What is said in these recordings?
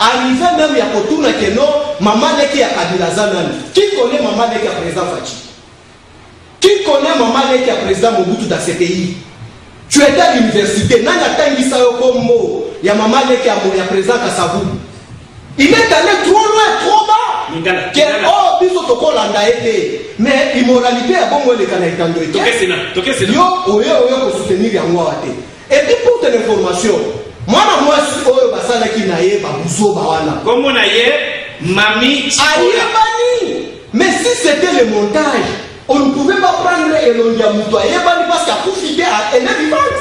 arrivé même ya kotuna keno maman leki ya Kabila Zanani. Qui connaît maman leki ya président Fachi? Qui connaît maman leki ya président Mobutu dans ce pays? Tu étais à l'université, nana tangisa yo kombo ya maman leki ya président Kasavu. Il est allé trop loin, trop bas. Oh, biso toko landa ete. Mais immoralité a bon le kana itando ete. Toke sena. Yo oyo ko soutenir yango ate. Et puis pour ton information, moi oyo basala ki na ye ba buso ba wana. Comme na ye mami ayebani. Mais si c'était le montage, on ne pouvait pas prendre Elondia Muto ayebani parce qu'à profiter à elle est vivante.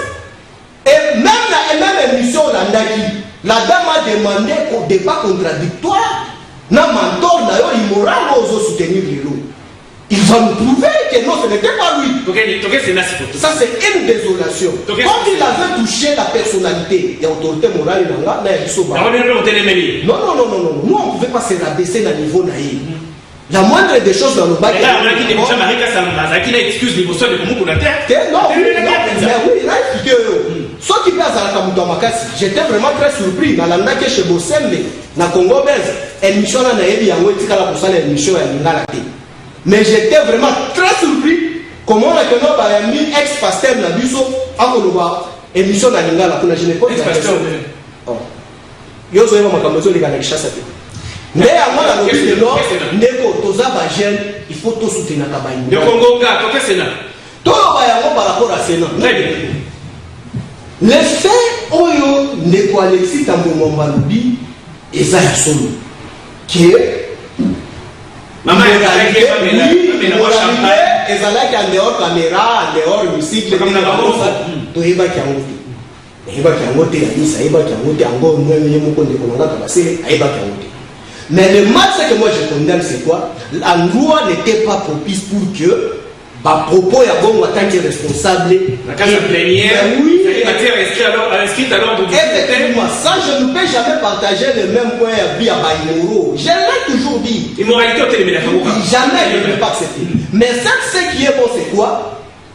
Et même émission landaki. La dame a demandé au débat contradictoire. Na mentor na yo immoral ozo soutenir Lelo. Il va nous prouver que non, ce n'était pas lui. Ça c'est une désolation. Quand il avait touché la personnalité et l'autorité morale, non. Nous on ne pouvait pas se rabaisser dans le niveau naïf. La moindre des choses dans le bac. Là, on a dit déjà Marika qui n'a excuse les bossons de Koumou la terre. Non, oui, il a expliqué. Soit qui passe à la Kamutamakasi, j'étais vraiment très surpris. Dans la Ndake chez Bossembe, dans le Congo Belge, émission là, il y a une émission à Lingala. Mais j'étais vraiment très surpris. Comment on a mis ex-pasteur Nabiso à Koloba, émission à Lingala. Je n'ai pas dit ex-pasteur. Yo zoé ma kamoto les gars qui chassent. Mais à moi la logique de l'or, Neko Toza Bajen, il faut tout soutenir Kabaï. Le Congo gars, toi qu'est-ce que c'est là? Tout va par rapport à Sénat. Très bien. Le fait Oyo Neko Alexis Tambo Mambaloubi et Zaya Solo qui est maman moralité, ezalaki en dehors caméra, en dehors musique, comme la babosa. To yebaki yango te. Yebaki yango te ya misa, yebaki yango te yango mweme moko ndeko nanga kabasele, ayebaki yango te. Mais le match que moi je condamne c'est quoi? L'endroit n'était pas propice pour que bah propos ya bon en tant que responsable la case plénière oui matière inscrite alors pour effectivement ça je ne peux jamais partager le même point à vie à Baïmoro. Je l'ai toujours dit. Immoralité au téléménage. Jamais je ne peux pas accepter. Mais ça ce qui est bon c'est quoi?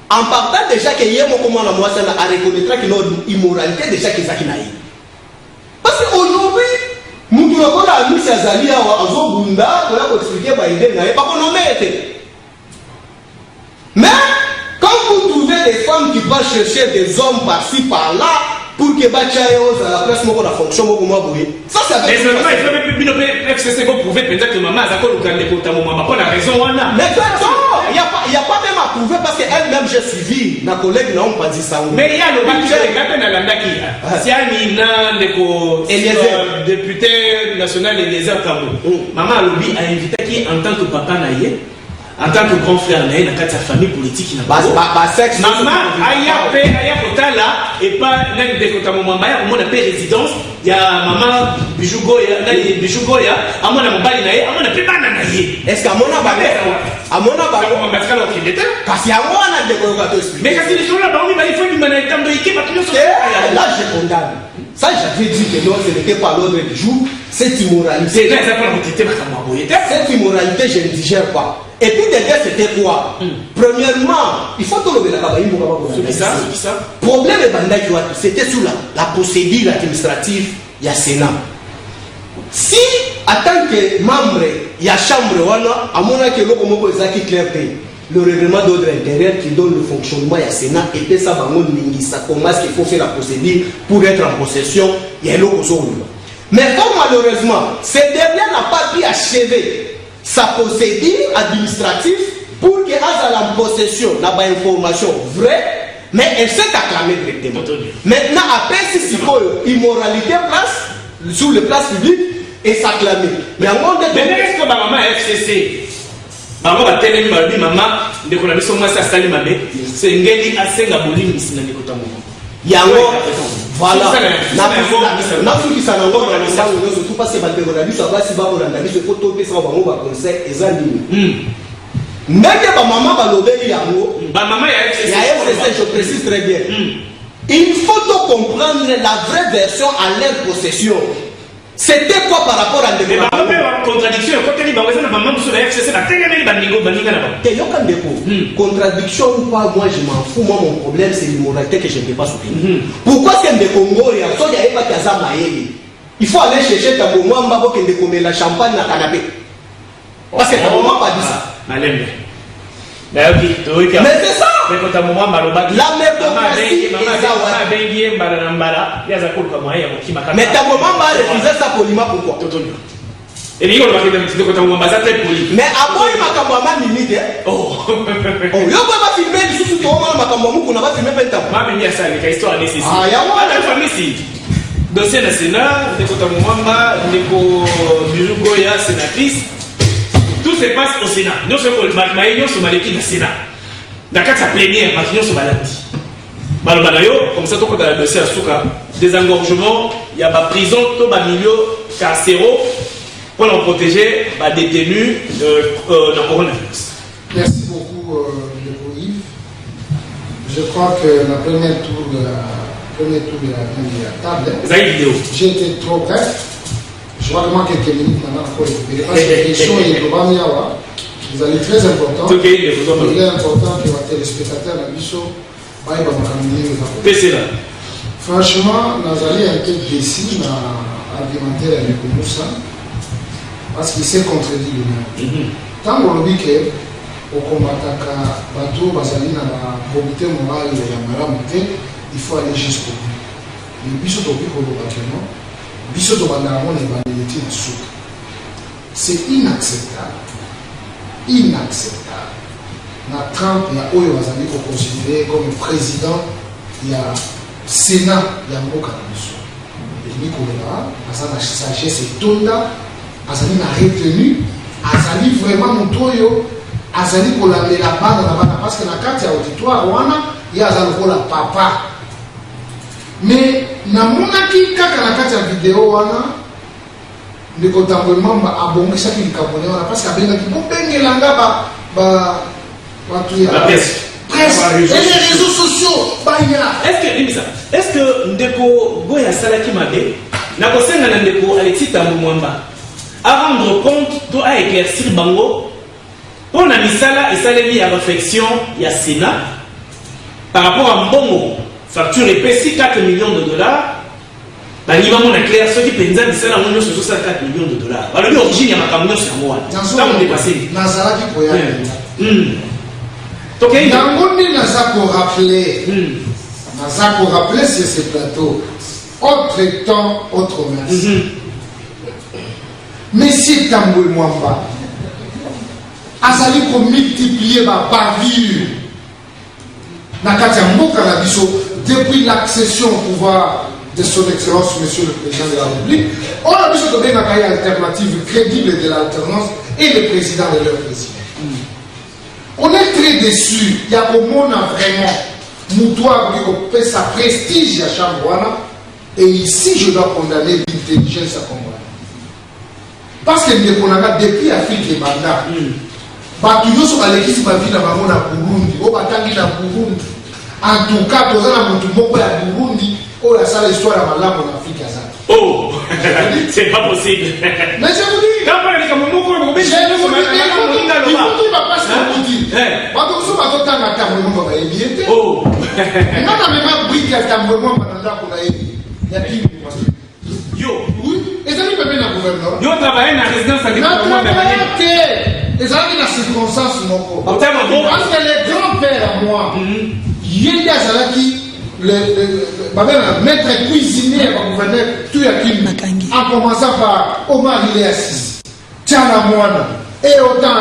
En partant déjà que Yemo comment la moi ça a reconnaître que notre immoralité déjà qu'ils a kinaï. Parce qu'aujourd'hui nous devons la mise à Zalia à Zobunda pour la expliquer Baïden n'avait pas qu'on mette. Mais quand vous trouvez des femmes qui vont chercher des hommes par-ci par-là pour que Bachayo à la place la fonction ça c'est mais seulement il faut même plus prouver peut-être que maman a encore le la raison mais il n'y a pas même à prouver parce qu'elle-même j'ai suivi ma collègue n'a pas dit ça mais il y a le bac si Amina député national Eliezer Kambo maman Alobi a invité qui en tant que papa naïe en tant que grand frère, il y a une famille politique. Maman, Aya Kotala, et pas l'un des Kotamo Mamaya, au moins la paix résidence, il y a maman Bijougoya, à mon amabali, à mon apébanaye. Est-ce qu'à mon abali, à mon abali, on va faire l'autre détail? Parce qu'il y a moi un décorateur. Mais quand ils sont là, il faut lui mener un temps de équipe, là je condamne. Ça, j'avais dit que non, ce n'était pas l'ordre du jour. Cette immoralité. Cette immoralité, je ne digère pas. Et puis derrière, c'était quoi? Premièrement, il faut tout le problème de Bandai, c'était sur la procédure administrative, il y a Sénat. Si, en tant que membre, il y a chambre, à mon avis, le règlement d'ordre intérieur qui donne le fonctionnement du Sénat et puis ça va comment est-ce qu'il faut faire la procédure pour être en possession, il y a l'autre. Mais comme malheureusement, ce dernier n'a pas pu achever sa procédure administrative pour qu'elle ait en possession d'avoir information vraie, mais elle s'est acclamée directement. Maintenant, après, si c'est immoralité place, sur les places publiques, et s'acclamer. Mais est-ce que ma maman est FCC? Maman va télé maman de qu'on a mis son masse à Salimabé, c'est une gueule à Sengabouli, mais c'est un écoutement. Yango, voilà. Na fuki sana ngo na sango nyo surtout parce que ba teko na biso abasi ba ko na biso photo pesa ba ngo ba conseil ezali. Ndenge ba maman ba lobeli yango, ba maman ya FCC, je précise très bien. Il faut comprendre la vraie version à leur possession. C'était quoi par rapport à des contradiction? Contradiction ou pas, moi je m'en fous. Moi, mon problème, c'est l'immoralité que je ne peux pas soutenir. Pourquoi est-ce que des Congolais, il n'y a pas de Il faut aller chercher Tambo Mwamba pour qu'il décomme la champagne dans le canapé. Parce que Tambo Mwamba dit ça. Mais c'est ça. Mais quand Tambo Mwamba la méritocratie mais Tambo Mwamba a refusé ça poliment. Pourquoi? Mais après, il m'a camoué limite. Oh, il va filmer les sous-sous, on va filmer une histoire nécessaire. Dossier national, Ndeko Tambo Mwamba, Ndeko Bijou Goya, sénatrice. Tout se passe au Sénat. Nous sommes au Sénat. Sénat. D'accord, ça plénière, nous sommes Malbanayo, comme ça, tout le dossier à Souka, désengorgement, il y a ma prison, tout le milieu carcéraux pour nous protéger les détenus de coronavirus. Merci beaucoup, Yves. Je crois que la première tour de la table, j'ai été trop bref. Je vois vraiment quelques minutes maintenant pour récupérer. Parce que la question est vous allez très important. Il est important que les téléspectateurs de Bisso aillent dans franchement, nous allons un peu décis dans l'argumentaire avec Moussa parce qu'il s'est contredit lui-même. Tant qu'on dit que au combat bateau, basali dans la comité morale de la Maramouté, il faut aller jusqu'au bout. Le Bisso topic au bâtiment, Bisso de Bandaramon et Bandeliti de Souk. C'est inacceptable. Inacceptable. Na Trump, il y a Oyo Bazali qu'on considère comme président, il y a Sénat, il y a Mboka Bisso. Et Nicolas, Azana sagesse et Tonda, Azali n'a retenu, Azali vraiment Moutoyo, Azali pour la bande parce que la carte il y a auditoire, il y a Azali pour la papa. Mais na monaki kaka na kati ya vidéo wana ndeko Tambo Mwamba abongisa ki likabone wana parce que abenga ki bobengelanga ba watu ya presse et les réseaux sociaux baya. Est-ce que ndeko Goya Salaki Mabe na kosenga na ndeko Alexis Tambo Mwamba à rendre compte to a éclaircir bango pour na misala et salemi à réflexion ya Sénat par rapport à mbongo facture épaissie 4 millions de dollars. Bah, il va mon clair, ceux qui pensent que c'est la monnaie sur 4 millions de dollars. Alors, l'origine, il y a ma camion sur moi. Là, on est passé. Nazara qui peut y aller. Donc, il y a Nazara pour rappeler. Nazara pour rappeler sur ce plateau. Autre temps, autre merci. Monsieur Tambo Mwamba, Azali pour multiplier ma bavure. Depuis l'accession au pouvoir de son excellence, monsieur le président de la République, on a besoin de donner une alternative crédible de l'alternance et le président de leur président. On est très déçus. Il y a au monde vraiment Moutoua qui fait sa prestige à Chambouana. Et ici, je dois condamner l'intelligence à combattre. Parce que depuis l'Afrique et Banda, Batuyo sur la l'équipe va vivre à Burundi, au Batangi à Burundi. En tout cas, tous les gens à Burundi, oh la sale histoire à Malabre en Afrique. Oh, c'est pas possible. Mais je vous dis, le maître cuisinier en commençant par Omar Iléassis, Tiana Moana, et autant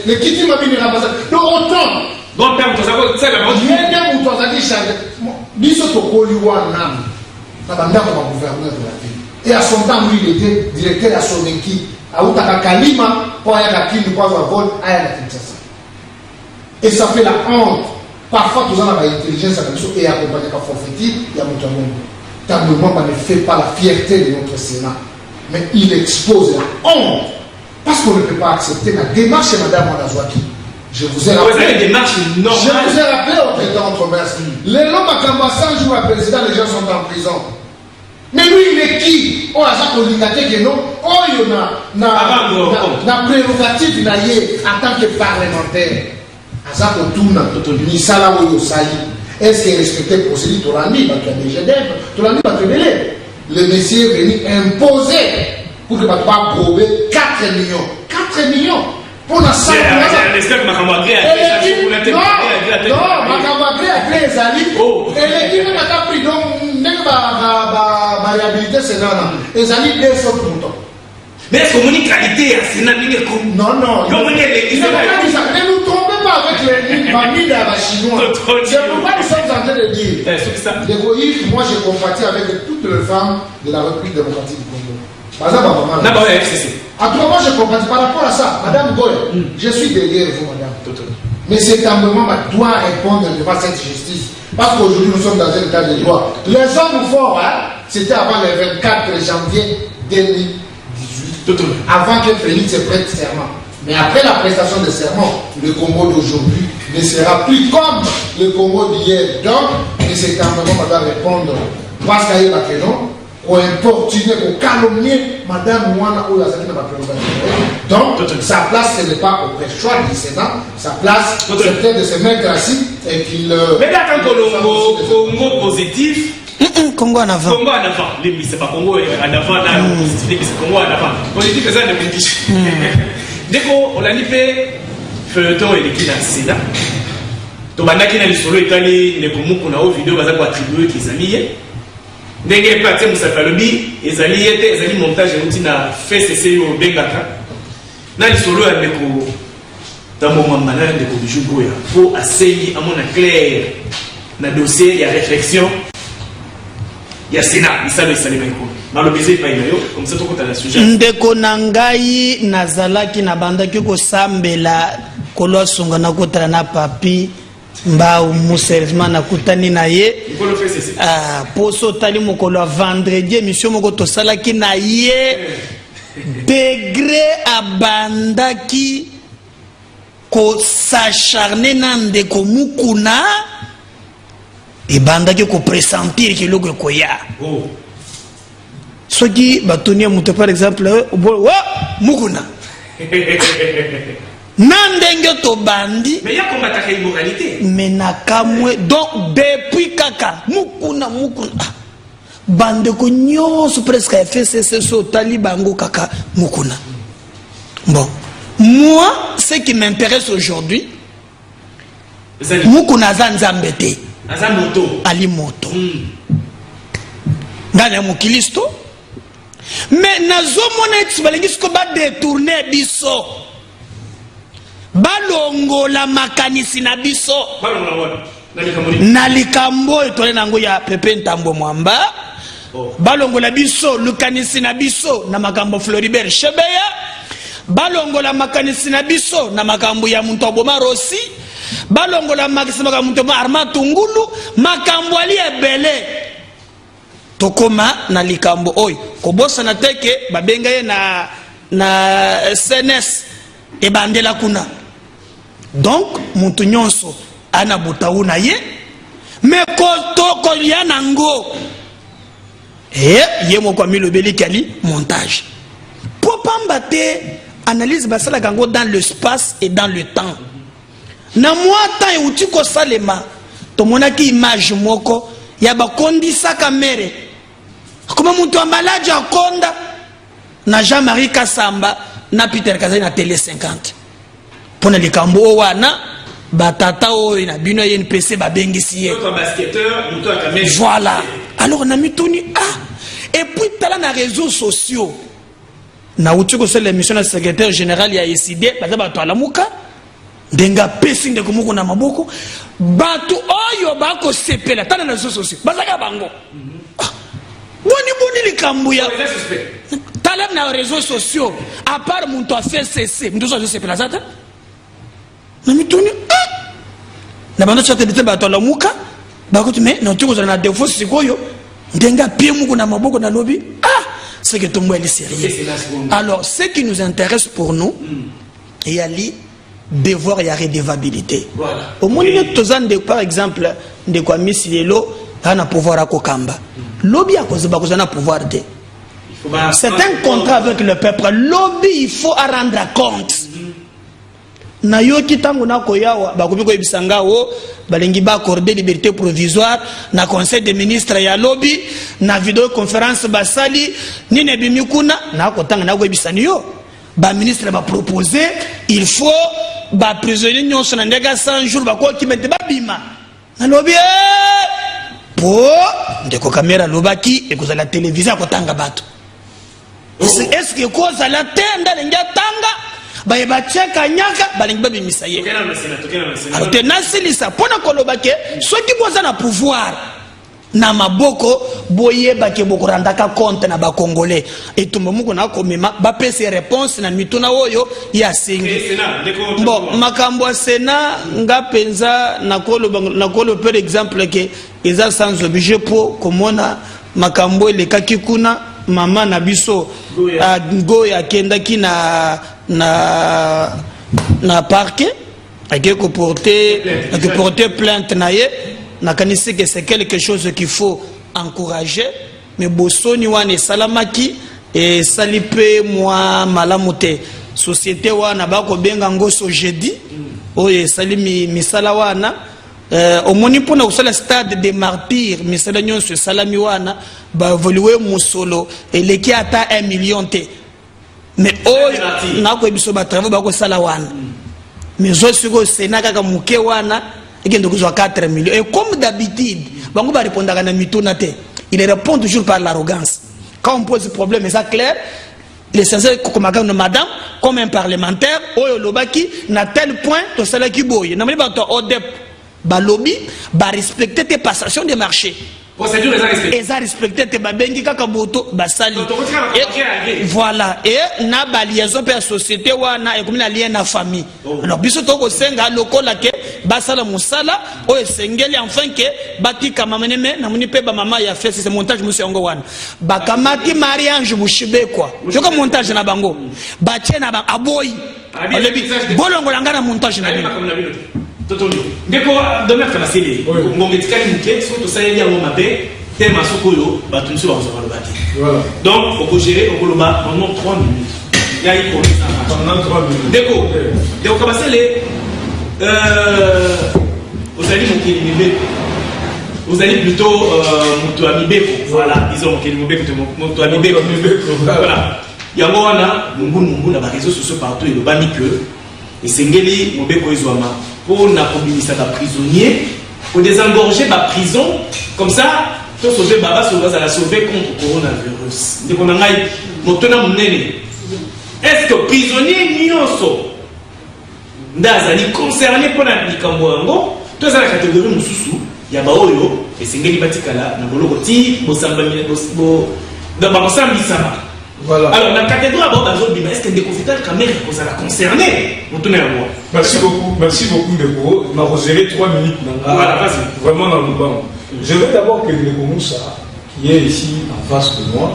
les Kiti Mabini Rabasa. Donc autant. Bon, père, tu sais, la bonne et à son temps, lui, il était directeur à son équipe. À Outaka Kalima, pour aller à Kini, pour avoir vol, à la Kinshasa. Et ça fait la honte. Parfois, tout ça, on a l'intelligence et accompagné par forfaiture, il y a mon Tambo Mwamba ne fait pas la fierté de notre Sénat, mais il expose la honte. Parce qu'on ne peut pas accepter la démarche de Mme Wanazwaki. Je vous ai rappelé. Vous démarche normale. Je vous ai rappelé au président Tromès. Les lots à 100 jours à président, les gens sont en prison. Mais lui, il est qui? Oh, ça pour l'indiquer que non. Oh, il y a une prérogative en tant que parlementaire. Aza kotuna misala oyo sali est-ce que respecter procédure tolandi bato ya DGDF tolandi bato ebele le monsieur est venu imposer pour que papa prouve 4 millions. 4 millions pour la salle. Non, Makamagre a créé les alliés. Et l'équipe n'a pris donc la réhabilité, c'est là. Les alliés, 200 moutons. Mais est-ce qu'on dit qualité à Sénat? Non, non. Ne nous trompez pas avec les familles de la chinoise. C'est pourquoi nous sommes en train de dire. Les Goïs, moi j'ai compatis avec toutes les femmes de la République démocratique du Congo. Par exemple, maman. À toi, moi je compatis par rapport à ça. Madame Goy, je suis derrière vous, madame. Mais cet amendement doit répondre devant cette justice. Parce qu'aujourd'hui nous sommes dans un état de droit. Les hommes forts, c'était avant le 24 janvier 2018. Avant que Félix se prête serment. Mais après la prestation de serment, le Congo d'aujourd'hui ne sera plus comme le Congo d'hier. Donc, cet amendement doit répondre. Parce qu'il y a des gens qui ont importuné, qui ont calomnié Madame Mouana ou la Zakina Bakéloba. Donc, sa place, ce n'est pas au choix du Sénat. Sa place, c'est peut-être de se mettre assis et qu'il. Mais là, quand Congo positif. Congo en avant. Congo en avant. C'est pas Congo en avant, là, c'est Congo en avant. Positif, c'est ça, le Benkish. Dès qu'on a fait feuilleton et l'équipe dans le Sénat, donc on a dit que les solos étaient les communs qu'on a vu vidéo, on a attribué qu'ils allaient. Dès qu'il y a parti, Moussa Falobi, ils allaient montage et on a fait cesser au Bengaka. Dans les solos, dans le moment malin de Kobijugo, il faut essayer à mon clair dans le dossier, il y a réflexion. Il y a Sénat, il s'est salé comme ça, tout le sujet. Ndeko nangai nazalaki na bandaki ko sambela kolo sunga na kotala na papi mba muservement na kutani na ye poso tali mokolo vendredi émission moko to salaki na ye degré abandaki ko s'acharner na ndeko mukuna et bandaki ko pressentir que logo koya ce qui batonia muto par exemple mukuna nandenge to bandi mais il y a combattre la immoralité mais nakamwe donc depuis kaka mukuna bande ko nyonso presque FCC so talibango kaka mukuna. Bon, moi ce qui m'intéresse aujourd'hui mukuna zanzambete ali moto ngana ya mukilisto mais nazomona eti balingi siko badetourne biso balongola makanisi na biso na likambo etole nango ya Pepe Ntambo Mwamba balongola biso lukanisi na biso na makambo Floribert Chebeya balongola makanisi na biso na makambo ya Muntoboma Rossi balongola makanisi na makambo Armand Tungulu makambo ali ebele tokoma na likambo oyo kobosa na teke babenga ye na SNS e bandela kuna donc mutu nyonso ana butawu na ye mais ko ya nango ye moko milobeli kali montage pour pamba te analyse basala kango dans l'espace et dans le temps na moi temps e uti ko salema to monaki image moko ya bakondisa kamere comme mutu ambalaje akonda na Jean-Marie Kassamba na Peter Kazali na télé 50 pour les cambo wana batata o na bino yen PC babengisi ye basketteur mutu akamere voilà alors na mitoni et puis tala na réseaux sociaux na utiko c'est l'émission na secrétaire général ya ECD baza bato alamuka ndenga pesi ndeko moko na maboko bato oyo bako sepela tala na réseaux sociaux bazaka bango boni likambo ya talab na réseaux sociaux à part mon to fait cesser mtu zo sepela zata na mitoni na bando chate de bato la muka bakuti mais na tuko na défaut sikoyo ndenga pie muko na maboko na lobi c'est que tombo est sérieux. Alors ce qui nous intéresse pour nous il y a li devoir et redevabilité voilà. Au moins par exemple de quoi misilelo ana pouvoir à kokamba lobby à cause de pouvoir de c'est un contrat avec le peuple lobby il faut rendre compte na yo kitango na koyawa bakobi ko ibisanga o balingi ba accorder liberté provisoire na conseil des ministres ya lobby na vidéoconférence basali nini bimi kuna na kotanga na webisani yo ba ministre ba proposer il faut ba prisonnier nyonso na ndega 100 jours ba ko kimete ba bima na lobby po ndeko kamera lobaki ekoza la télévision kotanga bato est-ce que koza la tenda lenga tanga baye bacheka nyaka balingi babimisa ye alors te nasilisa pona kolobake soki boza na pouvoir na maboko boyeba ke bokorandaka compte na bakongolais etumba muko na komema bapese réponse na mituna oyo ya sengi bon makambo ya Sena nga penza na kolo par exemple ke eza sans objet po komona makambo elekaki kuna mama na biso ngoya kendaki na parquet ake ko porter plainte na ye na kanisi que c'est quelque chose qu'il faut encourager mais bosoni wana salamaki et salipe moi malamute société wana bako benga ngoso jeudi oye salimi misala wana omoni pona usala stade des martyrs misala nyonso salami wana ba evoluer musolo eleki ata 1 million te mais oyo na ko biso ba travaux ba ko sala wana mais zo siko Sena kaka muke wana ekende kuzwa 4 millions et comme d'habitude bango ba répondaka na mituna te il répond toujours par l'arrogance quand on pose problème c'est clair l'essentiel comme madame comme un parlementaire oyo lobaki na tel point to sala ki boye na mali ba to odep ba lobby ba respecter tes passations de marché procédure les a respecté te babengi kaka boto basali voilà et na ba liaison per société wana et comme na lien na famille alors biso to ko senga lokola ke basala musala o esengeli enfin ke batika mamaneme na muni pe ba mama ya fait ce montage musi yango wana bakamati mariage bushibe kwa joko montage na bango batie na ba aboyi bolongo langa na montage na bino ndeko domer kanasele ngometikali muke so to sayeli yango mabe tema sokoyo batumisi ba kozala bati donc faut gérer au koloba pendant 3 minutes ya iko pendant 3 minutes ndeko kabasele osali mokeli mibeko osali plutôt mutu ya mibeko voilà disons mokeli mibeko mutu ya mibeko voilà yango wana mungu na ba réseaux sociaux partout et le bani que esengeli mobeko ezwama pour na kobilisa ba prisonnier pour désengorger ba prison comme ça to sauver baba sauver la sauver contre coronavirus ndeko na ngai motona munene est-ce que prisonnier nyonso ndazali concerné pour na likambo yango to za la catégorie mususu ya ba oyo esengeli batikala na boloko ti bosamba bo da ba mosambisama. Voilà. Alors, dans la catégorie, est-ce que des confiteurs quand même vous allez concerner? Merci beaucoup, Ndeko. On a reservé 3 minutes. Voilà, vas-y. Vraiment dans le banc. Je veux d'abord que Ndeko Moussa, qui est ici en face de moi,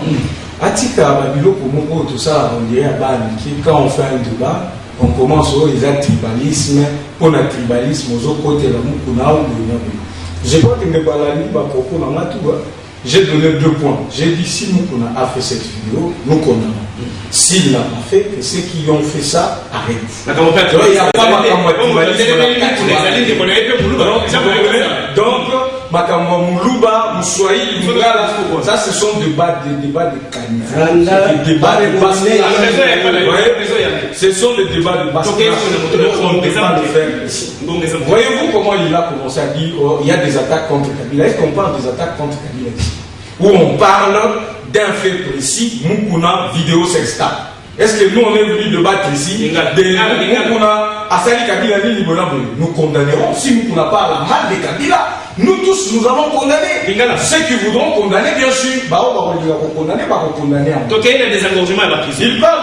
Atika, Babilo, Komoko, tout ça, on dirait à Bani, quand on fait un débat, on commence au tribalisme, pour le tribalisme, aux autres côtés, la Moukuna ou le je crois que Ndeko Alani, Bakoko, Namatoua. J'ai donné 2 points. J'ai dit si nous a fait cette vidéo, nous condamnons. S'il n'a pas fait, que ceux qui ont fait ça arrêtent. Il n'y a pas donc, Makamwa Moulouba, Moussoaï, ça ce sont des débats de canifs. Des débats de basse. Ce sont des débats de basse. Voyez-vous comment il a commencé à dire il y a des attaques contre Kabila. Est-ce qu'on parle des attaques contre Kabila ici? Où on parle d'un fait précis, Moukouna vidéo sexta. Est-ce que nous on est venu débattre ici de Moukouna Asali Kabila nous condamnerons. Si Moukouna parle mal de Kabila, nous tous nous allons condamner. Ceux qui voudront condamner, bien sûr, il parle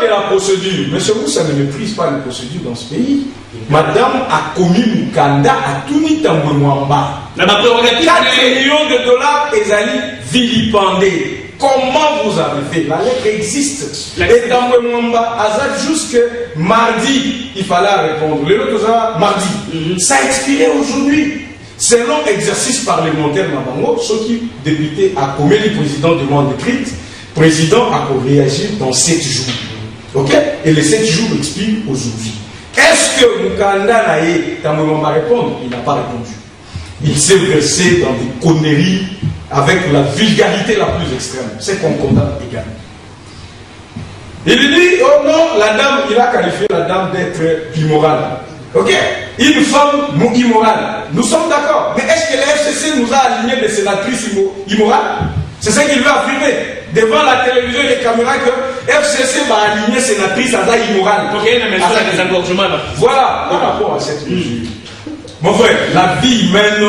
de la procédure. Monsieur Moussa ne méprise pas les procédures dans ce pays. Madame a commis Mukanda à Touni Tambouemouamba. 4 millions de dollars et Ali vilipendé. Comment vous avez fait? La lettre existe. Et Tambouemouamba, Azad, jusque mardi, il fallait répondre. Le autre mardi. Ça a expiré aujourd'hui. Selon exercice parlementaire, ce qui député a commis le président demande écrite, le président a réagi dans 7 jours. Ok? Et les 7 jours expirent aujourd'hui. Est-ce que Mukanda Naye, Tambouemouamba répondre? Il n'a pas répondu. il s'est versé dans des conneries avec la vulgarité la plus extrême. C'est qu'on condamne également. Il dit, oh non, la dame, il a qualifié la dame d'être immorale. Ok, une femme immorale. Nous sommes d'accord. Mais est-ce que le FCC nous a aligné des sénatrices immorales? C'est ce qu'il veut affirmer devant la télévision et les caméras que FCC va aligner sénatrices à immorale. Donc il y a une mesure de désengorgement. Voilà, par rapport à cette mesure. Mon frère, la vie humaine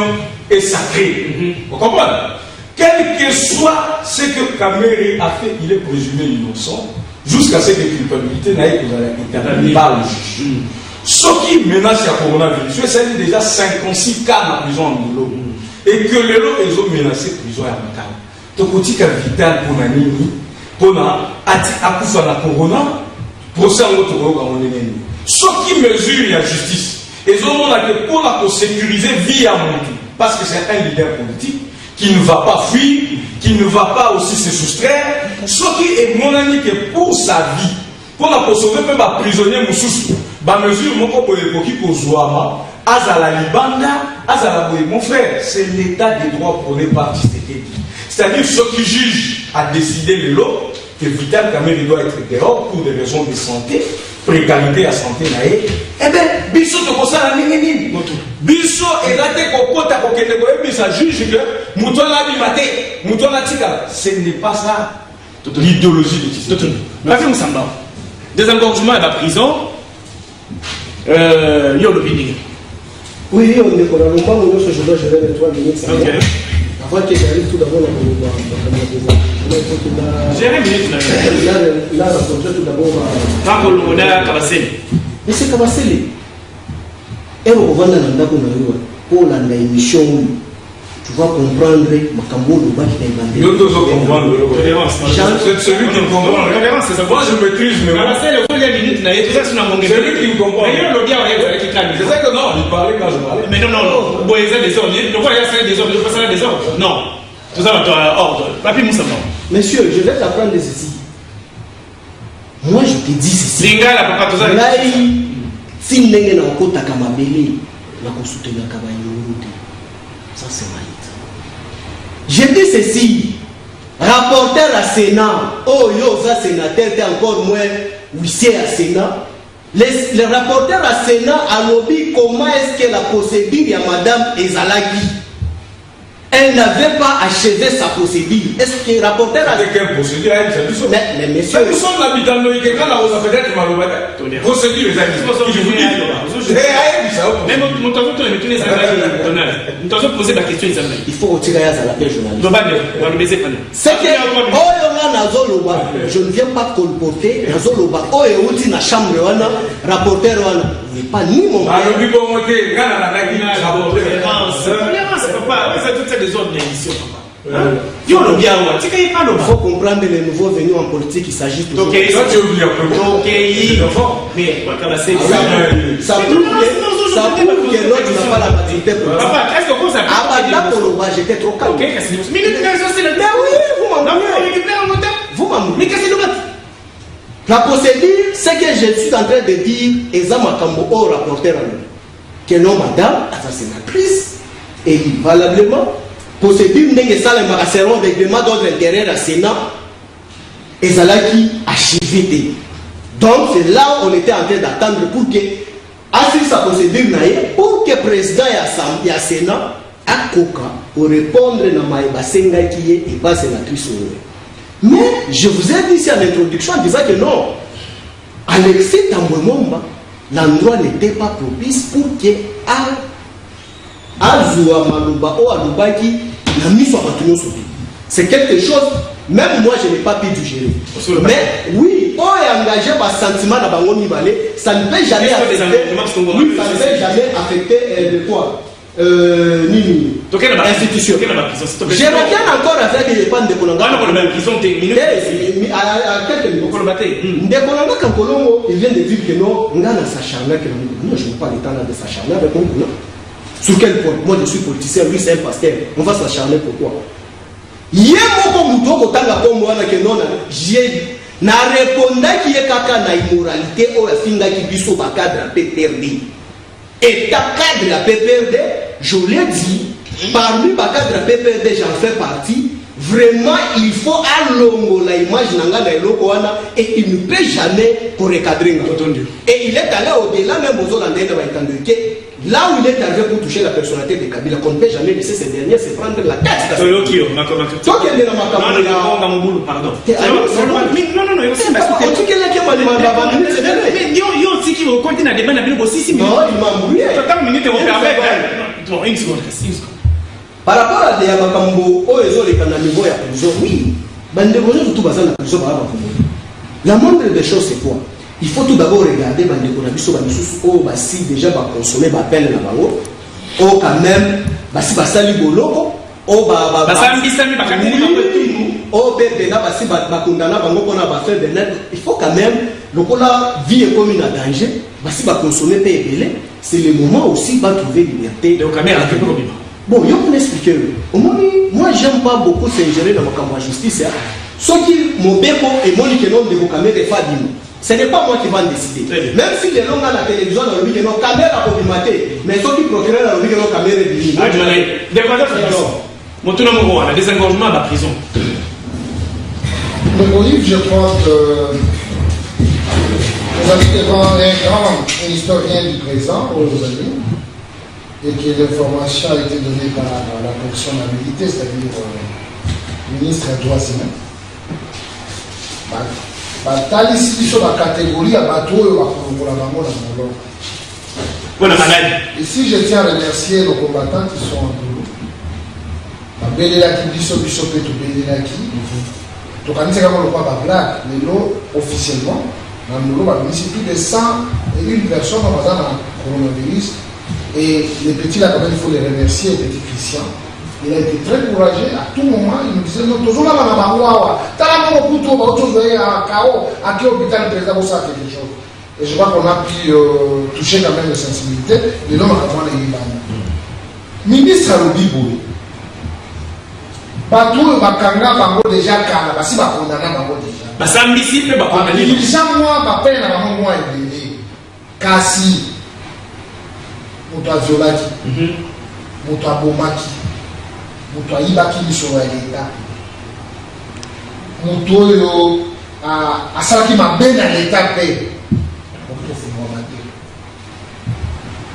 est sacrée. Vous comprenez? Quel que soit ce que Kamere a fait, il est présumé innocent jusqu'à ce que la culpabilité n'aille établie par le juge. Ce qui menace le coronavirus, c'est déjà 56 cas en prison en Molo. Et que les lots, ils ont menacé prison à Makala. Donc, on dit qu'il y a vital pour la nini, pour la corona, procès en autre monde. Ce qui mesure la justice, ils ont dit pour sécuriser vie à mon tour. Parce que c'est un leader politique qui ne va pas fuir, qui ne va pas aussi se soustraire. Ce qui est mon ami que pour sa vie, pour la sauver même un prisonnier moussous, bah mesure mon copain époque pour Zouama, Azala Libanda, Azala Boye. Mon frère, c'est l'état des droits pour les partis. C'est-à-dire ceux qui jugent à décider le lot que Vital Kamere doit être dehors pour des raisons de santé, précarité à santé naïe. Eh bien, Bisso te conseille la nini. Bisso est là pour côté pour que tu ça juge que Mouton l'a bimaté, Mouton l'a tika. Ce n'est pas ça l'idéologie de Tito. Pas comme ça. Désengorgement à la prison. Yo le bini. Oui, on est pour le moment, nous je dois gérer les 3 minutes. Avant qu'il arrive tout d'abord, gérer minutes là, tout d'abord. Quand on a Kabasele. Mais c'est Kabasele. Et on va dans la pour la émission. Tu vas comprendre Makambo le bas qui t'a inventé. Nous devons comprendre. C'est celui qui comprend. Moi je maîtrise, mais moi. C'est le premier minute, c'est lui qui me comprend. C'est ça que non, il parlait quand je parlais. Mais non. Bon, il y a des ordres. Le roi, il y a des ordres. Il y a des ordres. Non. Tout ça va ordre. Papi Moussa. Monsieur, je vais t'apprendre ceci. Moi, je te dis ceci. Lingala, papa, tout ça. Là, si vous n'avez pas de Kamabele, vous allez soutenir Kabayou. Ça, c'est mal. Je dis ceci, rapporteur à Sénat, oh yo, ça sénateur, t'es encore moins huissier à Sénat. Le rapporteur à Sénat a lobby comment est-ce que la procédure de Madame Ezalaki, elle n'avait pas achevé sa procédure. Est-ce que le rapporteur a... Quelle procédure? Mais messieurs... Nous sommes l'habitant de l'Oïke, quand on a peut-être mal procédure, les amis. Je vous dis. Mais mon temps, tu as mis nous avons posé la question. Il faut retirer à la paix journaliste. C'est que, je ne viens pas colporter, oh, et aussi dans la chambre, rapporteur, n'est pas ni mon père. C'est des ordres d'émission, papa. Il faut comprendre les nouveaux venus en politique, il s'agit toujours de ça. Mais ça prouve que l'autre n'a pas la maturité pour ça. Papa, est-ce que vous avez pas j'étais trop calme. Mais oui, vous m'amourez. La procédure, c'est que je suis en train de dire, Ezama Kambo, au rapporteur, que non, madame, à sa sénatrice, et valablement, procédure n'est que ça, les magaserons avec des mains d'ordre intérieur à Sénat, et ça là qui archivé. Donc, c'est là où on était en train d'attendre pour que, assure sa procédure, pour que le président et le Sénat, à Koka, pour répondre à Maïba Senga qui est et pas sénatrice. Mais je vous ai dit ici à l'introduction en disant que non, Alexis Tambouemomba, l'endroit n'était pas propice pour que Azua Malouba ou Aloubaki n'a mis sur la sauté. C'est quelque chose, même moi je n'ai pas pu digérer. Mais oui, on est engagé par sentiment dans Bangomi Balé, ça ne peut jamais affecter. Oui, ça ne peut jamais affecter de quoi institution. Je reviens encore à faire que je parle de Kolonga. À quelques minutes. De Kolonga Kankolongo, il vient de dire que non, on a s'acharner. Non, je n'ai pas le temps de s'acharner avec nous. Sur quel point? Moi je suis politicien, lui c'est un pasteur. On va s'acharner pourquoi? Hier, moi, j'ai na répondu qui est kaka na immoralité ou la finga qui biso ba cadre PPRD. Et ta cadre la PPRD, je l'ai dit, parmi les cadres PPRD, j'en fais partie. Vraiment, il faut alongo la image nanga na eloko wana et il ne peut jamais recadrer. Et il est allé au-delà même aux autres là où il est arrivé pour toucher la personnalité de Kabila, qu'on ne peut jamais laisser ces derniers se prendre la tête. Toi qui es dans ma caméra, pardon. Non, c'est parce que tu par rapport à des Yamakambo, oh, ils ont les canamibos à prison, oui. La moindre des choses, c'est quoi? Il faut tout d'abord regarder si déjà va consommer ma peine là bango, ou quand même, si basali boloko, ou il faut quand même, la vie est comme une danger, si va consommer paye, c'est le moment aussi va trouver liberté. Bon, je vais vous expliquer. Moi, j'aime pas beaucoup s'ingérer dans ma justice. Ce qui mon béco et mon nom de vos caméras Fadim. Ce n'est pas moi qui vais en décider. Même si les gens à la télévision dans le caméra pour mater, mais ceux qui procurent dans le caméra le désengorgement de la prison. Le livre, je crois que vous avez devant un grand historien du présent, aujourd'hui, et que l'information a été donnée par la commission d'habilité, c'est-à-dire le ministre des droits humains. Ici, sur la catégorie à bateau et si je tiens à remercier nos combattants qui sont en boulot, officiellement, dans plus de 101 personnes dans le coronavirus. Et les petits là, quand même, il faut les remercier, les petits Christians. Il a été très courageux. À tout moment, il nous disait non, toujours là, et je crois qu'on a pu toucher quand même les sensibilités. Et l'homme a vraiment les ministre Alobibou. Batou Bakanga Bango déjà Kana, si Bakondana Bango déjà. Basambisi peut Bakondana. Il dit moi, Bapé n'a pas moi aidé. Kasi. Moto aviolaki, moto abomaki, moto ayibaki biso ya leta, moto oyo asalaki mabe na leta mpe okutofungwama te.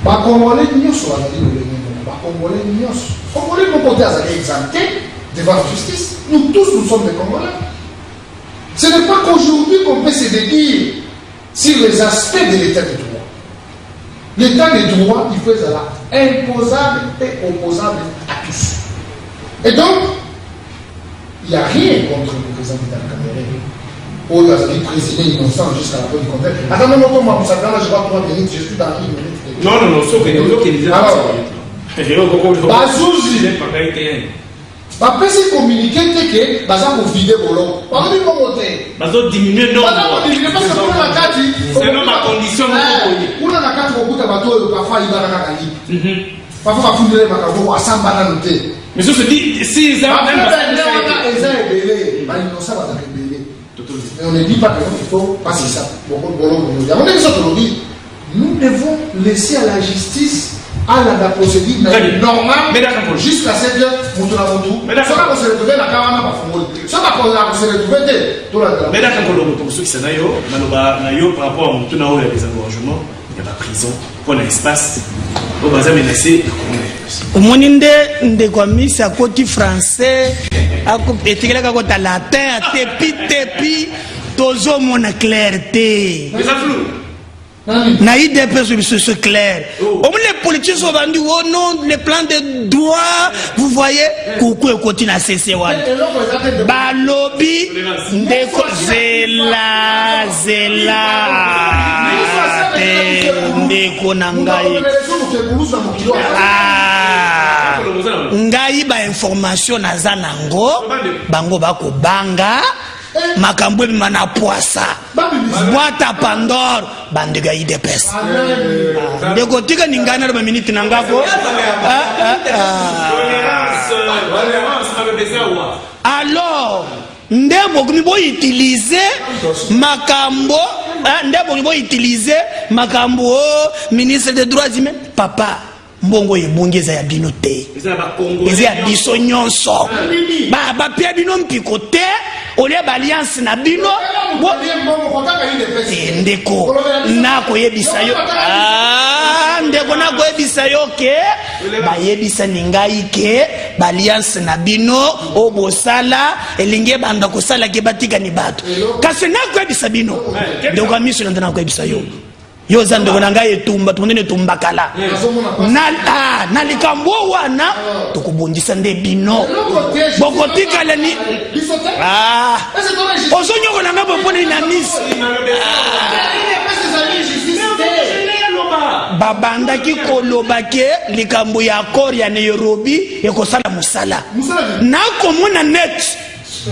Bakongolais nyonso bazali lolenge moko, bakongolais nyonso. Congolais moko te azali exempté devant la justice. Nous tous, nous sommes des Congolais. Ce n'est pas qu'aujourd'hui qu'on peut se dédire sur les aspects de l'état de droit. L'état des droits, il faut être imposable et opposable à tous. Et donc, il n'y a rien contre le président de la Cameroun. Oh, il a dit président innocent jusqu'à la fin du contraire. Attends, non, je vais 3 minutes, je suis dans 1 minute. Non, sauf que nous, qui disons. Alors, Bazouzi, bapesi communiqué que baza ko vider boloko bakomi mongote bazo diminuer non parce que pour la kati c'est non ma condition pour la kati ko bato parfois ibana na kali parfois bafundele makabo asamba na noté mais ce se dit si ils ont même ils ont belé ba innocent ba belé mais on ne dit pas que il faut passer ça boloko on est ça on dit nous devons laisser à la justice à la procédure normale jusqu'à 7 heures pour tout le monde. Mais d'accord, on se retrouve dans la caravane pas fumée. Ça va qu'on se retrouve tout la. Mais d'accord, pour ceux qui sont naïo, naïo par rapport à tout naïo il y a des engorgements, il y a la prison, pour l'espace, on va menacer. Au monde de quoi mis à côté français, à côté étiqueté à côté latin, tepi, tozo mon clarté. Mais ça flou. Naïd des personnes c'est clair. Au moins les politiciens sont vendus oh non les plans de droit vous voyez coucou et continue à cesser balobi ndeko zela ndeko nangai ngai ba information naza nango bango bako banga makambo mana poisa boîte Pandore bandega IDPS ndeko tika ningana ba minute nangako alors ndebo kunibo utiliser makambo ndebo kunibo utiliser makambo ministre des droits humains papa mbongo ebongi eza ya bino te eza ya biso nyonso bapia bino mpiko te olia baalliance na bino ndeko nakoyebisa yo ndeko nakoyebisa yo ke bayebisa ngai ke baalliance na bino o bosala elingi ebanda kosala ke batikani bato kasi nakoyebisa bino ndeko ya miso nanda nakoyebisa yo yo za ndeko na ngai etumba tondene tumbakala na likambo wana tokobondisa nde bino bokotikala ni ozonyoko na ngai boponi na misi babandaki koloba ke likambo ya akor ya Nairobi ekosala musala nakomona net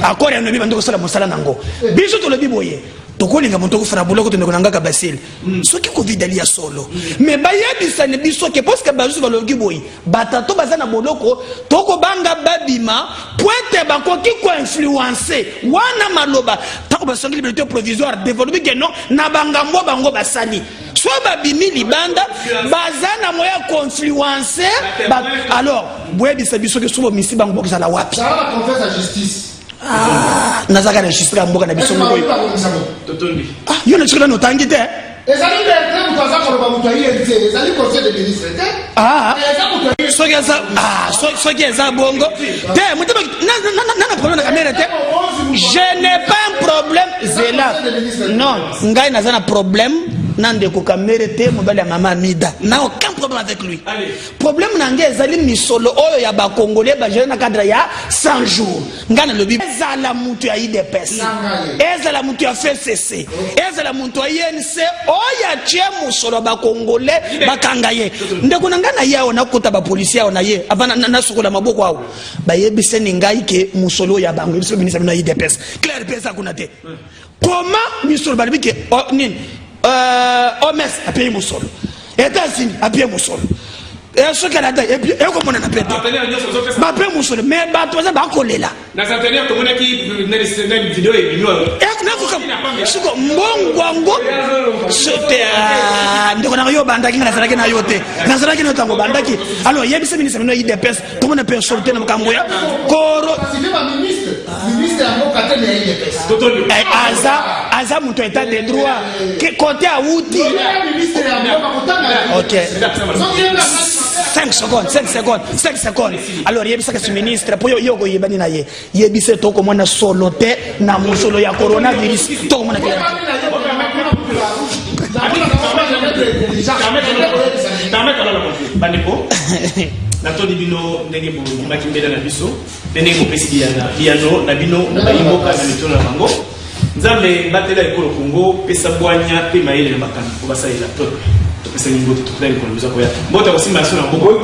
akor ya Nairobi bando kosala musala nango biso tolobi boye tokolinga moto kufana boloko tondeko nangaka basile soki covid ali ya solo mais bayebisa ne biso ke parce que bazu balogi boyi batato bazana boloko toko banga babima pointe bakoki ko influencer wana maloba tako basongi liberté provisoire développer que non na bangambo bango basali so babimi libanda bazana moya confluencer alors boyebisa biso ke sobo misi bango bokizala wapi ça va confesse la justice nazaka na registre ya mboka na biso ngoyi yo na chikona notangi te ezali bertrand mutaza koloba mutu ayi ezali conseil de ministre te soki eza bongo te muteba nana problème na kamera te je n'ai pas un problème zela non ngai naza na problème nandeko kamere te mobali ya mama Amida na aucun problème avec lui problème nange ezali misolo oyo ya bakongolais bagere na cadre ya 100 jours ngana lobi ezala mutu ya IDPS ezala mutu ya FCC ezala mutu ya INC oya tie musolo bakongolais bakanga ye ndeko na ngana yao na kota ba policier yao na ye avant na sokola maboko awo bayebise ngai ke musolo ya bango biso ministre na IDPS clair pesa kuna te comment misolo balibike nini OMS a payé mon sol. États-Unis a payé mon sol. Et ce Canada, et comme on a payé. Ma payé mon sol. Mais toi, ça va coller là. Dans cette année, comme on a qui une vidéo et vidéo. Mbongo, c'était Ndokonario Bandaki, Nazaraki Nayote. Nazaraki Notango Bandaki. Alors, il y a des ministres qui ont des pèses. Comment on peut sortir dans le Camboya? Koro. Ministre à mon côté de l'IDPS. Aza muto état de droit. Côté à Outi. Ok. 5 secondes. Alors, il y a ce ministre, pour Yoko Yebanina, il y a ce toko mona solote, na musolo ya coronavirus, toko mona nato dibino ndenge bo makimbeda na biso ndenge bo pesi biano na bino na bayimbo ka na mito na bango nzambe batela ekolo Kongo pesa bwanya pe mayele na bakana ko basala to pesa ngombo to tukula ko luza ko ya mbota ko simba sona mboko